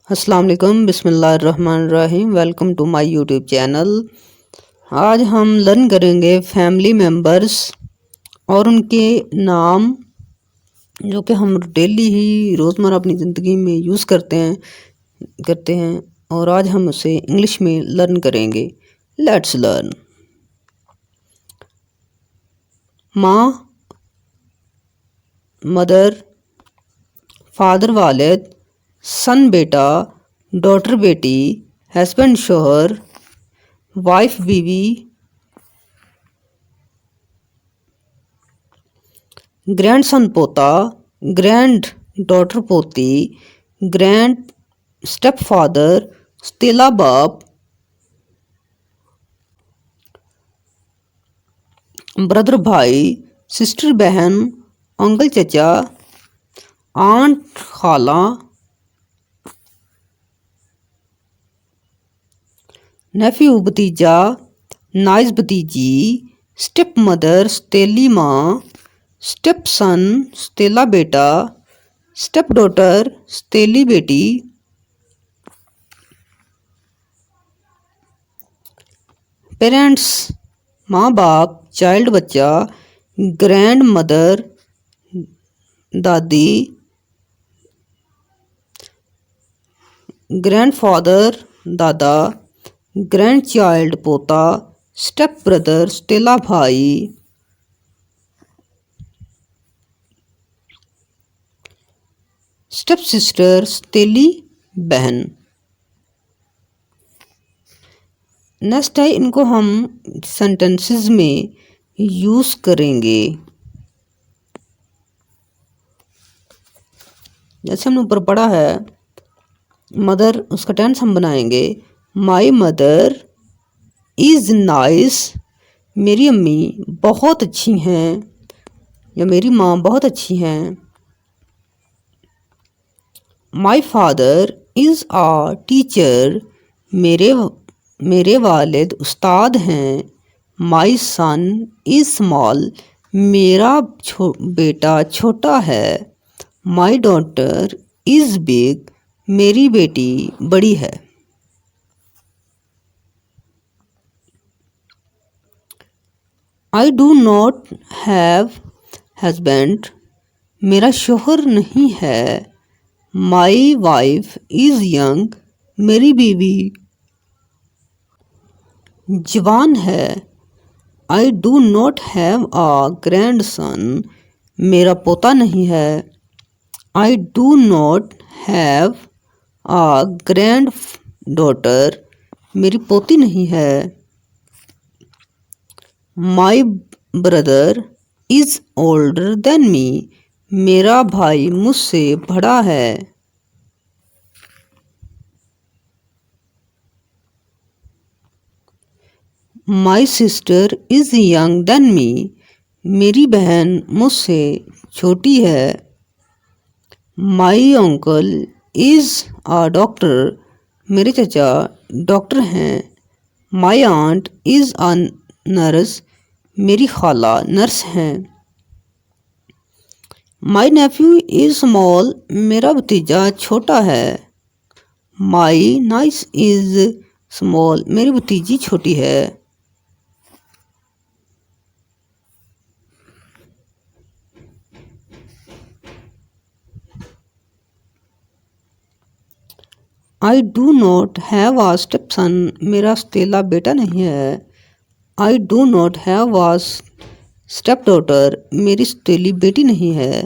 अस्सलाम वालेकुम, बिस्मिल्लाहिर्रहमानिर्रहीम। Welcome to my YouTube channel. आज हम लर्न करेंगे फैमिली मेम्बर्स और उनके नाम जो कि हम डेली ही रोज़मर्रा अपनी ज़िंदगी में यूज़ करते हैं और आज हम उसे इंग्लिश में लर्न करेंगे। Let's learn. माँ मदर, फादर वालिद, सन बेटा, डॉटर बेटी, हस्बैंड शोहर, वाइफ बीवी, ग्रैंडसन पोता, ग्रैंड डॉटर पोती, ग्रैंड स्टेप फादर, स्तेला बाप, ब्रदर भाई, सिस्टर बहन, अंकल चचा, आंट खाला, नेफ्यू भतीजा, नाइस भतीजी, स्टेप मदर स्तेली माँ, स्टेप सन स्तेला बेटा, स्टेप डॉटर स्तेली बेटी, पेरेंट्स माँ बाप, चाइल्ड बच्चा, ग्रैंड मदर दादी, ग्रैंडफादर दादा, ग्रैंड चाइल्ड पोता, स्टेप ब्रदर स्तेला भाई, स्टेप सिस्टर स्तेली बहन। नेक्स्ट है, इनको हम सेंटेंसेस में यूज़ करेंगे। जैसे हमने ऊपर पढ़ा है मदर, उसका टेंस हम बनाएंगे माई मदर इज़ नाइस, मेरी अम्मी बहुत अच्छी हैं या मेरी माँ बहुत अच्छी हैं। My father is a teacher, मेरे वालिद उस्ताद हैं। माई सन इज़ स्मॉल, मेरा बेटा छोटा है। माई डॉटर इज़ बिग, मेरी बेटी बड़ी है। I do not have husband, मेरा शोहर नहीं है। माई वाइफ इज़ यंग, मेरी बीवी जवान है। I do not have a grandson, मेरा पोता नहीं है। I do not have a granddaughter, मेरी पोती नहीं है। My brother is older than me, मेरा भाई मुझसे बड़ा है। My sister is young than me, मेरी बहन मुझसे छोटी है। My uncle is a doctor, मेरे चचा डॉक्टर हैं। My aunt is a nurse, मेरी खाला नर्स हैं। माई नेफ्यू इज़ स्मॉल, मेरा भतीजा छोटा है। माई नाइस इज़ स्मॉल, मेरी भतीजी छोटी है। I do not have a stepson, मेरा स्तेला बेटा नहीं है। I do not have a stepdaughter, मेरी स्तेली बेटी नहीं है।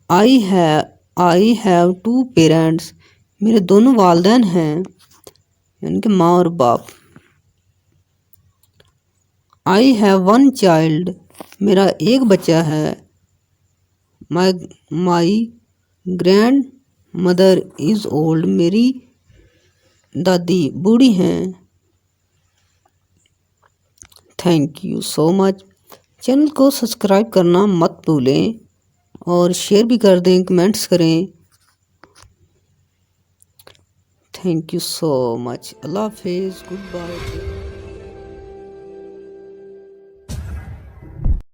आई हैव टू पेरेंट्स, मेरे दोनों वालदैन हैं यानी कि माँ और बाप। आई हैव वन चाइल्ड, मेरा एक बच्चा है। My grand mother is old, मेरी दादी बूढ़ी हैं। Thank you so much. Channel को सब्सक्राइब करना मत भूलें और शेयर भी कर दें, कमेंट्स करें। Thank you so much. अल्लाह हाफिज़, गुड बाय।